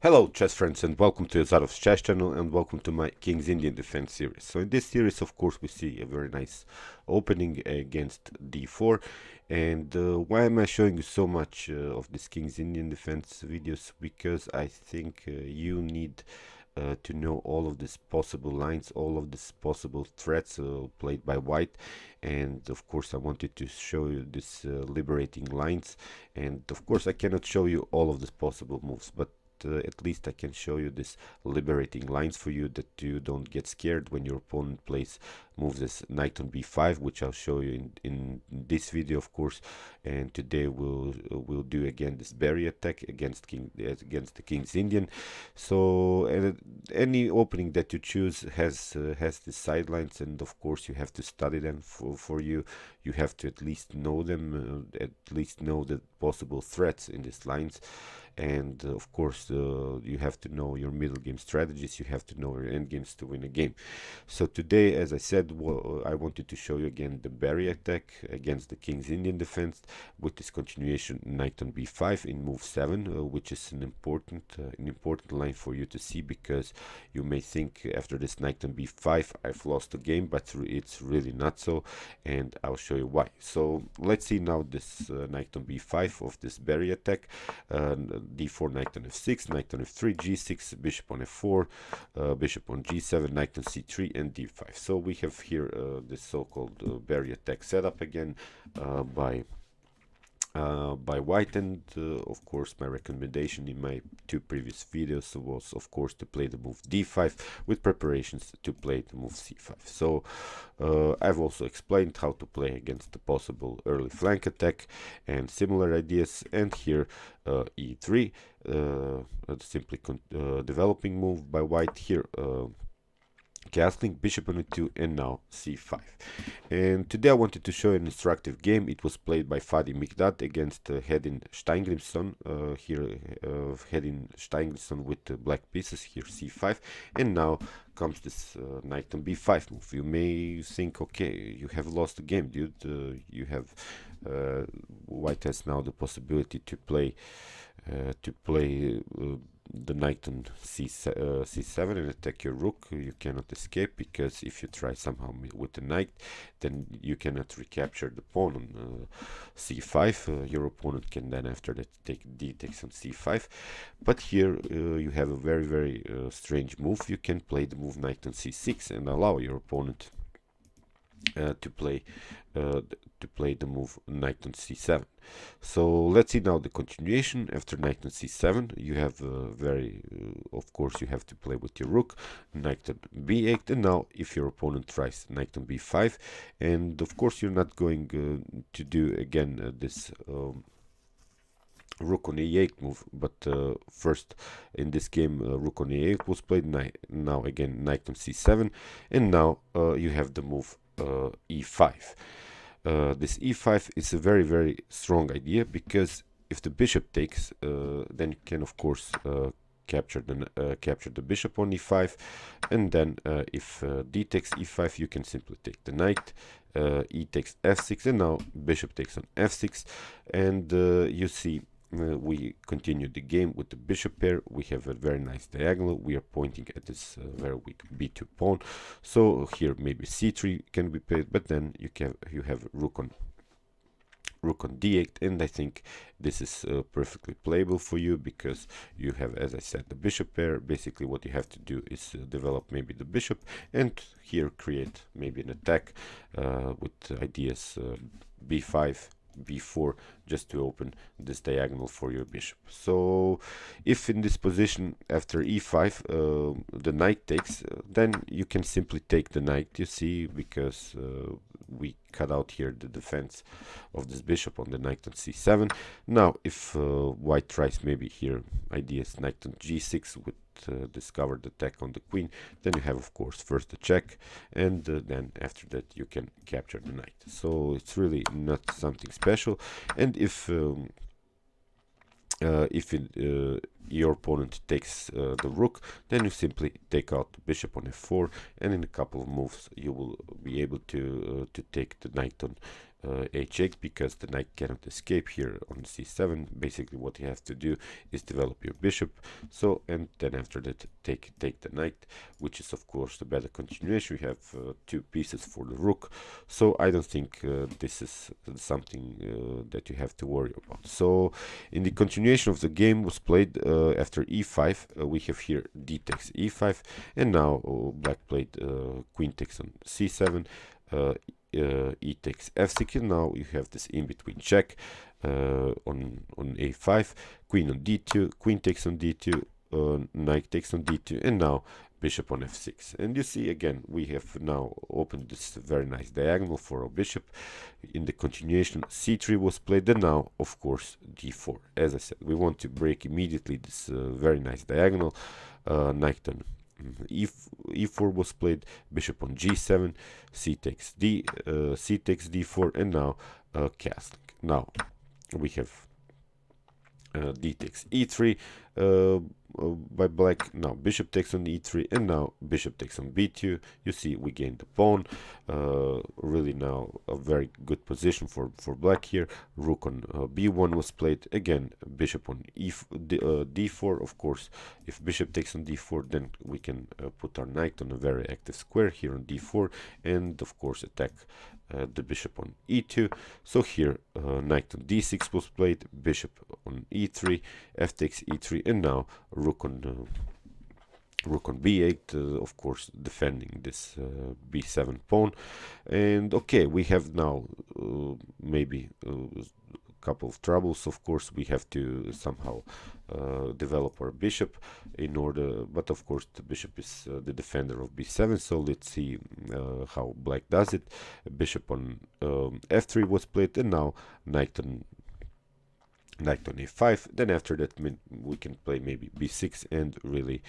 Hello chess friends, and welcome to Azarov's chess channel, and welcome to my King's Indian Defense series. So in this series, of course, we see a very nice opening against d4. And why am I showing you so much of this King's Indian Defense videos? Because I think you need to know all of these possible lines, all of these possible threats played by white. And of course I wanted to show you these liberating lines, and of course I cannot show you all of these possible moves, but at least I can show you this liberating lines for you, that you don't get scared when your opponent plays moves as knight on b5, which I'll show you in this video, of course. And today we'll do again this barrier attack against the King's Indian. So any opening that you choose has the sidelines, and of course you have to study them for you. You have to at least know them, at least know the possible threats in these lines. And of course you have to know your middle game strategies, you have to know your end games to win a game. So today, as I said, I wanted to show you again the barrier attack against the King's Indian defense with this continuation knight on b5 in move 7, which is an important line for you to see, because you may think after this knight on b5 I've lost the game, but it's really not so, and I'll show you why. So let's see now this knight on b5 of this barrier attack. D4, knight on f6, knight on f3, g6, bishop on f4, bishop on g7, knight on c3, and d5. So we have here this so-called barrier attack setup again by white, and of course my recommendation in my two previous videos was of course to play the move d5 with preparations to play the move c5. So I've also explained how to play against the possible early flank attack and similar ideas, and here e3, simply developing move by white here, castling bishop on e2, and now c5. And today I wanted to show an instructive game. It was played by Fadi Mikdad against Hedin Steingrimsson. Here Hedin Steingrimsson with black pieces, here c5, and now comes this knight on b5 move. You may think, okay, you have lost the game, dude. You have white has now the possibility to play the knight on c7 and attack your rook. You cannot escape, because if you try somehow with the knight, then you cannot recapture the pawn on c5. Your opponent can then after that take d takes on c5. But here you have a very strange move. You can play the move knight on c6 and allow your opponent to play the move knight on c7. So let's see now the continuation. After knight on c7, you have of course you have to play with your rook, knight on b8, and now if your opponent tries knight on b5, and of course you're not going to do again this rook on e8 move, but first in this game rook on e8 was played. Now again knight on c7, and now you have the move e5. This e5 is a very strong idea, because if the bishop takes, then you can of course capture the bishop on e5, and then if d takes e5, you can simply take the knight, e takes f6, and now bishop takes on f6, and you see we continue the game with the bishop pair. We have a very nice diagonal. We are pointing at this very weak b2 pawn. So here maybe c3 can be played, but then you have rook on d8, and I think this is perfectly playable for you, because you have, as I said, the bishop pair. Basically what you have to do is develop maybe the bishop, and here create maybe an attack with ideas b5, b4, just to open this diagonal for your bishop. So if in this position after e5 the knight takes, then you can simply take the knight, you see, because we cut out here the defense of this bishop on the knight on c7. Now if white tries maybe here ideas knight on g6 with discovered attack on the queen, then you have of course first the check, and then after that you can capture the knight. So it's really not something special. And if your opponent takes the rook, then you simply take out the bishop on f4, and in a couple of moves you will be able to take the knight on h8, because the knight cannot escape here on c7. Basically what you have to do is develop your bishop, so, and then after that take the knight, which is of course the better continuation. We have two pieces for the rook, so I don't think this is something that you have to worry about. So in the continuation of the game was played after e5, we have here d takes e5, and now black played queen takes on c7, e takes f6, and now you have this in between check on a5, queen on d2, queen takes on d2, knight takes on d2, and now bishop on f6. And you see again we have now opened this very nice diagonal for our bishop. In the continuation c3 was played, and now of course d4. As I said, we want to break immediately this very nice diagonal. Knight on e4 was played, bishop on g7, c takes d4, and now castling. Now we have d takes e3 by black. Now bishop takes on e3, and now bishop takes on b2. You see we gained the pawn. Really now a very good position for black here. Rook on b1 was played, again bishop on d4. Of course, if bishop takes on d4, then we can put our knight on a very active square here on d4, and of course attack the bishop on e2. So here knight on d6 was played, bishop on e3, f takes e3, and now rook on b8, of course defending this b7 pawn. And okay, we have now maybe a couple of troubles. Of course we have to somehow develop our bishop in order, but of course the bishop is the defender of b7, so let's see how black does it. Bishop on f3 was played, and now knight on a5. Then after that we can play maybe b6 and really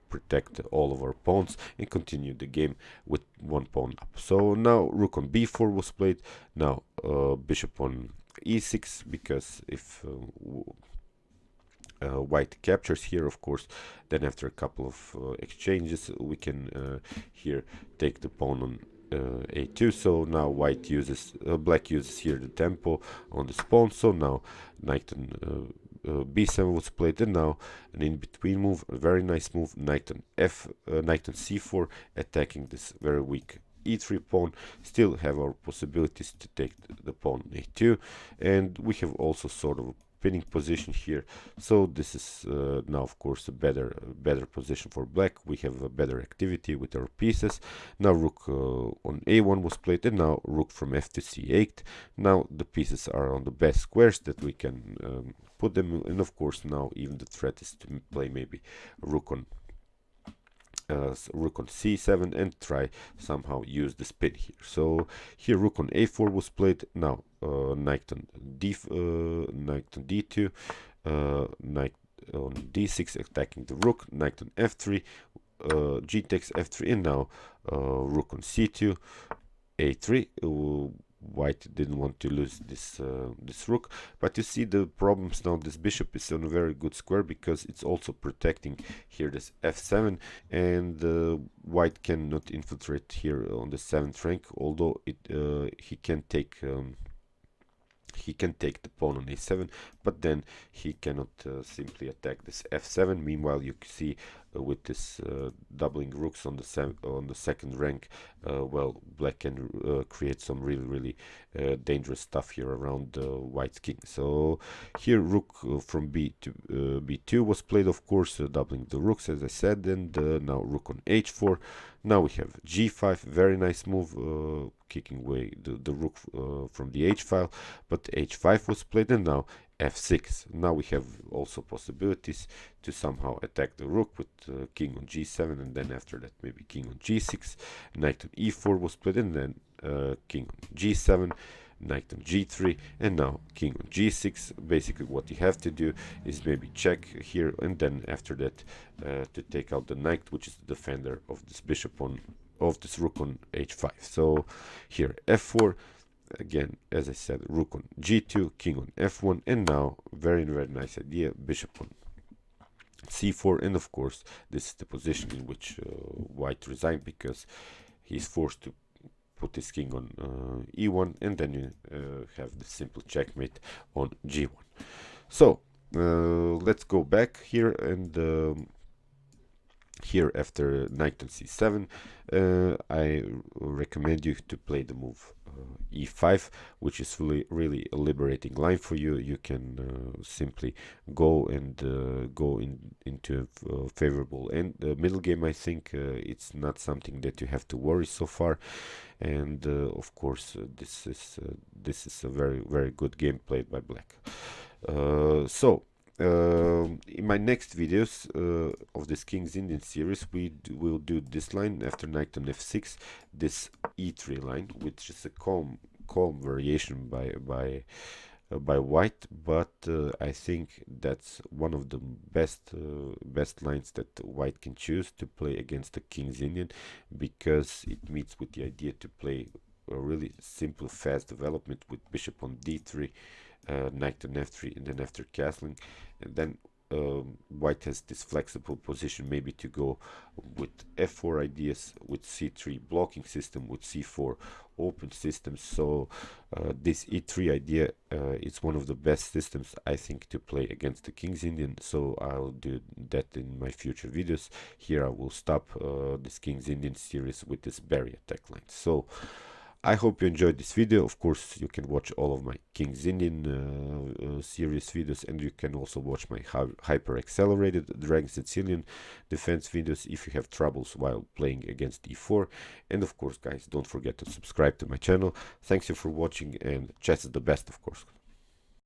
protect all of our pawns and continue the game with one pawn up. So now rook on b4 was played. Now bishop on e6, because if white captures here, of course, then after a couple of exchanges we can here take the pawn on a2. So now black uses here the tempo on this pawn. So now knight on b7 was played, and now an in-between move, a very nice move, knight on c4, attacking this very weak e3 pawn. Still have our possibilities to take the pawn on a2, and we have also sort of a pinning position here. So this is now of course a better position for black. We have a better activity with our pieces. Now rook on a1 was played, and now rook from f to c8. Now the pieces are on the best squares that we can put them in, and of course now even the threat is to play maybe rook on c7 and try somehow use the spin here. So here rook on a4 was played. Now knight on d2, knight on d6 attacking the rook, knight on f3, g takes f3, and now rook on c2, a3. White didn't want to lose this rook, but you see the problems now. This bishop is on a very good square because it's also protecting here this f7, and white cannot infiltrate here on the 7th rank, although he can take the pawn on a7, but then he cannot simply attack this f7. Meanwhile, you see with this doubling rooks on the 2nd rank, well, black can create some really dangerous stuff here around white's king. So here rook from b to b2 was played, of course, doubling the rooks as I said, and now rook on h4. Now we have g5, very nice move, kicking away the rook from the h file, but h5 was played, and now f6. Now we have also possibilities to somehow attack the rook with king on g7, and then after that maybe king on g6, knight on e4 was played, and then king on g7, knight on g3, and now king on g6. Basically what you have to do is maybe check here, and then after that to take out the knight, which is the defender of this bishop of this rook on h5. So here f4, again, as I said, rook on g2, king on f1, and now very nice idea, bishop on c4, and of course this is the position in which white resigned, because he's forced to put his king on e1, and then you have the simple checkmate on g1. So let's go back here, and here after knight on c7, I recommend you to play the move e5, which is really a liberating line for you. You can simply go and go into a favorable end middle game. I think it's not something that you have to worry so far, and of course this is a very good game played by black. In my next videos of this King's Indian series, will do this line after knight on f6, this e3 line, which is a calm variation by white, but I think that's one of the best lines that white can choose to play against the King's Indian, because it meets with the idea to play a really simple fast development with bishop on d3, knight on f3, and then after castling, and then white has this flexible position, maybe to go with f4 ideas, with c3 blocking system, with c4 open systems. So this e3 idea is one of the best systems, I think, to play against the King's Indian. So I'll do that in my future videos. Here I will stop this King's Indian series with this Barry attack line. So I hope you enjoyed this video. Of course, you can watch all of my King's Indian series videos, and you can also watch my hyper accelerated Dragon Sicilian defense videos if you have troubles while playing against e4. And of course, guys, don't forget to subscribe to my channel. Thanks you for watching, and chess is the best, of course.